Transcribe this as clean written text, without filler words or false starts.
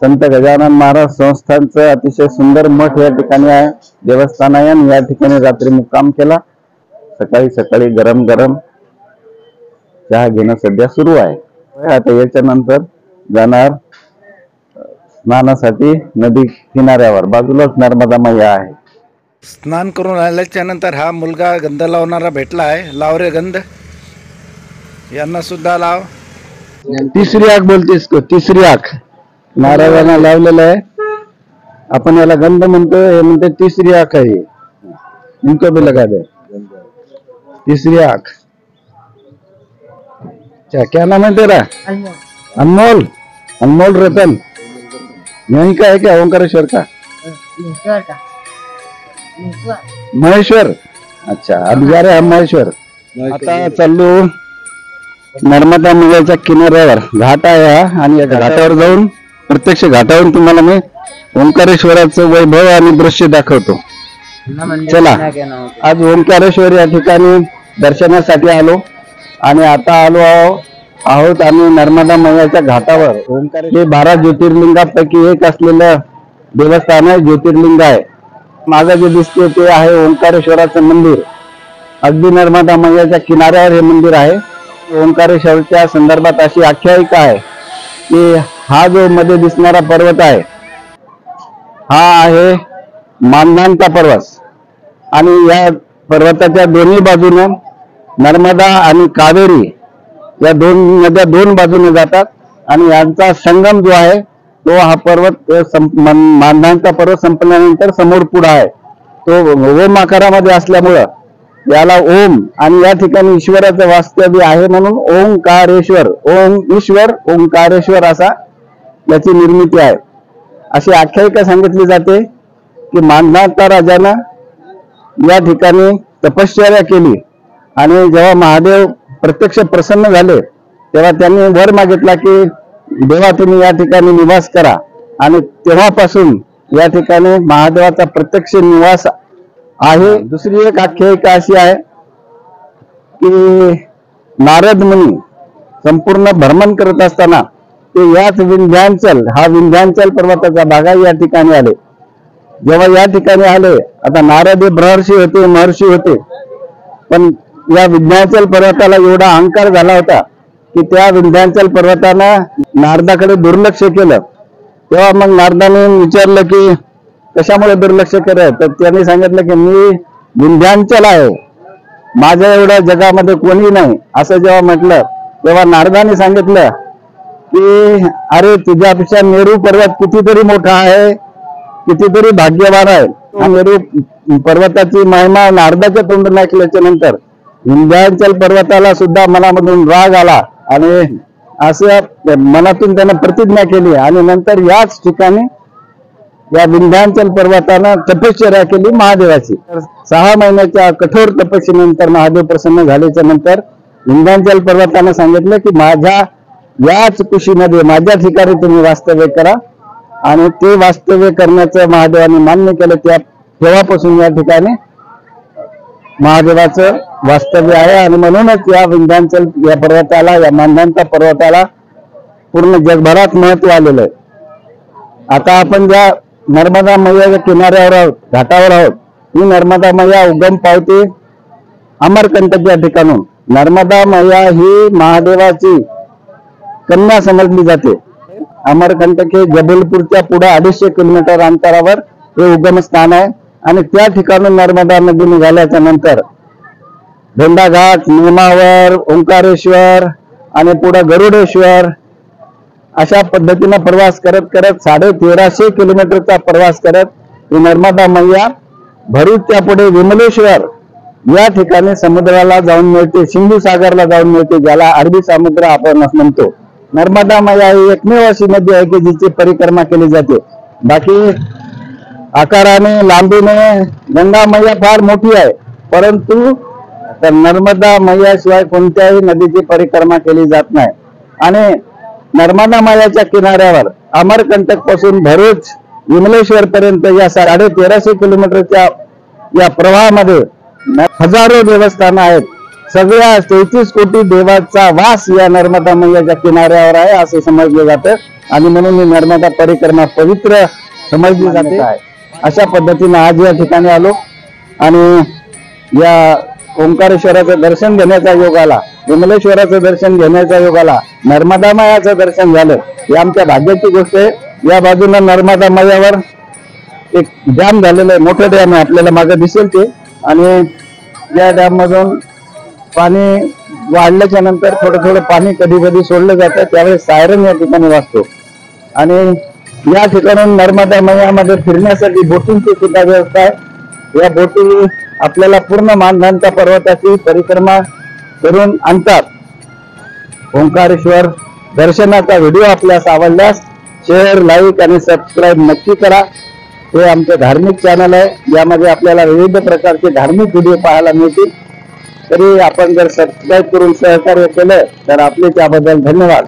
संत गजानन महाराज संस्थानचं अतिशय सुंदर मठ या ठिकाणी आहे, देवस्थान आहे आणि या ठिकाणी रात्री मुक्काम केला. सकाळी सकाळी गरम गरम चहा घेणं सध्या सुरू आहे. आता याच्यानंतर जाणार स्नानासाठी नदी किनाऱ्यावर, बाजूलाच नर्मदा मैया आहे. स्नान करून आल्याच्या नंतर हा मुलगा गंध लावणारा भेटला आहे. लाव रे गंध, यांना सुद्धा लाव. तिसरी आंख बोलतेस को, तिसरी आंख महाराजांना लावलेलं आहे. आपण याला गंध म्हणतो, हे म्हणते तीसरी आंख आहे. इनको भी लगा दे तीसरी आंख. क्या नाम है तेरा? अनमोल. अनमोल रतन. यहीं का है क्या? ओंकारेश्वर का? महेश्वर. अच्छा, अब जा रहे हम महेश्वर. आता चाललो नर्मदा मैयाच्या किनाऱ्यावर. घाट आहे हा, आणि या घाटावर जाऊन प्रत्यक्ष घाटावरून तुम्हाला मी ओंकारेश्वराचं वैभव आणि दृश्य दाखवतो. चला, आज ओंकारेश्वर या ठिकाणी दर्शनासाठी आलो आणि आता आलो आहोत आम्ही नर्मदा मैयाच्या घाटावर. हे 12 ज्योतिर्लिंगापैकी एक असलेलं देवस्थान आहे, ज्योतिर्लिंग आहे. मागं जे दिसते ते आहे ओंकारेश्वराचं मंदिर. अगदी नर्मदा मैयाच्या किनाऱ्यावर हे मंदिर आहे. ओंकारेश्वरच्या संदर्भात अशी आख्यायिका आहे की हा जो मध्ये दिसणारा पर्वत आहे हा आहे मानधानचा पर्वत, आणि या पर्वताच्या दोन्ही बाजूने नर्मदा आणि कावेरी या दोन नद्या दोन बाजूने जातात, आणि यांचा संगम जो आहे तो हा पर्वत मानधानचा पर्वत संपल्यानंतर समोर पुढे आहे. तो ओम आकारामध्ये असल्यामुळं याला ओम, आणि या ठिकाणी ईश्वराचं वास्तव्य आहे म्हणून ओंकारेश्वर, ओम ईश्वर ओंकारेश्वर असा याची निर्मिती आहे. अशी आख्यायिका सांगितली जाते की मानधाता राजानं या ठिकाणी तपश्चर्या केली, आणि जेव्हा महादेव प्रत्यक्ष प्रसन्न झाले तेव्हा त्यांनी वर मागितला की देवा तुम्ही या ठिकाणी निवास करा, आणि तेव्हापासून या ठिकाणी महादेवाचा प्रत्यक्ष निवास आहे. दुसरी एक आख्यायिका अशी आहे की नारद मुनी संपूर्ण भ्रमण करत असताना ते याच विंध्यांचल, हा विंध्यांचल पर्वताचा भाग आहे, या ठिकाणी आले. जेव्हा या ठिकाणी आले, आता नारद हे ब्रहर्षी होते, महर्षी होते, पण या विंध्यांचल पर्वताला एवढा अहंकार झाला होता की त्या विंध्यांचल पर्वतानं नारदाकडे दुर्लक्ष केलं. तेव्हा मग नारदाने विचारलं की कशामुळे दुर्लक्ष केलं, तर त्यांनी सांगितलं की मी विंध्यांचल आहे, माझ्या एवढ्या जगामध्ये कोणी नाही. असं जेव्हा म्हटलं तेव्हा नारदाने सांगितलं की अरे तुझ्यापेक्षा मेरू पर्वत कितीतरी मोठा आहे, कितीतरी भाग्यवान आहे. मेरू पर्वताची महिमा नारदाच्या तोंडून ऐकल्याच्या नंतर विंध्यांचल पर्वताला सुद्धा मनामधून राग आला, आणि असं मनातून त्यानं प्रतिज्ञा केली, आणि नंतर याच ठिकाणी या विंध्यांचल पर्वतानं तपश्चर्या केली महादेवाची. 6 महिन्याच्या कठोर तपस्येनंतर महादेव प्रसन्न झाल्याच्या नंतर विंध्यांचल पर्वतानं सांगितलं की माझ्या याच कुशीमध्ये माझ्या ठिकाणी तुम्ही वास्तव्य करा, आणि ते वास्तव्य करण्याचं महादेवाने मान्य केलं. तेव्हापासून या ठिकाणी महादेवाचं वास्तव्य आहे, आणि म्हणूनच या विंध्यांचल या पर्वताला, या मानधानचा पर्वताला पूर्ण जगभरात महत्व आलेलं आहे. आता आपण ज्या नर्मदा मैयाच्या किनाऱ्यावर आहोत, घाटावर आहोत. ही नर्मदा मैया उगम पावते अमरकंटक या ठिकाणून. नर्मदा मैया ही महादेवाची कन्या समजली जाते. अमरकंटक हे जबलपूरच्या पुढे 250 किलोमीटर अंतरावर हे उगम स्थान आहे, आणि त्या ठिकाणून नर्मदा नदी निघाल्याच्या नंतर धोंडाघाट, नेमावर, ओंकारेश्वर आणि पुढे गरुडेश्वर अशा पद्धतीने प्रवास करत करत 1350 किलोमीटरचा प्रवास करत ही नर्मदा मैया भरूचच्या पुढे विमलेश्वर या ठिकाणी समुद्राला जाऊन मिळते, सिंधू सागरला जाऊन मिळते, ज्याला अरबी समुद्र आपण म्हणतो. नर्मदा मैया ही एकमेव अशी नदी आहे की जिची परिक्रमा केली जाते. बाकी आकाराने, लांबीने गंगा मैया फार मोठी आहे, परंतु नर्मदा मैया शिवाय कोणत्याही नदीची परिक्रमा केली जात नाही. आणि नर्मदा मैयाच्या किनाऱ्यावर अमरकंटक पासून भरूच, विमलेश्वर पर्यंत या 1350 किलोमीटरच्या या प्रवाहामध्ये हजारो देवस्थान आहेत. सगळ्या 33 कोटी देवाचा वास या नर्मदा मैयाच्या किनाऱ्यावर आहे असं समजलं जातं. आणि म्हणून ही नर्मदा परिक्रमा पवित्र समजली जाते. अशा पद्धतीने आज या ठिकाणी आलो आणि या ओंकारेश्वराचं दर्शन घेण्याचा योग आला, विमलेश्वराचं दर्शन घेण्याचा योग आला, नर्मदा मायाचं दर्शन झालं. ही आमच्या भाग्याची गोष्ट आहे. या बाजूला नर्मदा मायावर एक डॅम झालेलं आहे, मोठं डॅम आहे, आपल्याला मागे दिसेल ते. आणि या डॅम मधून पाणी वाढल्याच्या नंतर थोडं थोडं पाणी कधी कधी सोडलं जातं, त्यावेळेस सायरन या ठिकाणी वाजतो. आणि या ठिकाणून नर्मदा मैयामध्ये फिरण्यासाठी बोटिंगची सुद्धा व्यवस्था आहे. या बोटी आपल्याला पूर्ण मानधनच्या पर्वताची परिक्रमा करून आणतात. ओंकारेश्वर दर्शनाचा व्हिडिओ आपल्यास आवडल्यास शेअर, लाईक आणि सबस्क्राईब नक्की करा. हे आमचे धार्मिक चॅनल आहे, यामध्ये आपल्याला विविध प्रकारचे धार्मिक व्हिडिओ पाहायला मिळतील. तरी आपण जर सबस्क्राईब करून सहकार्य केलं तर आपले त्याबद्दल धन्यवाद.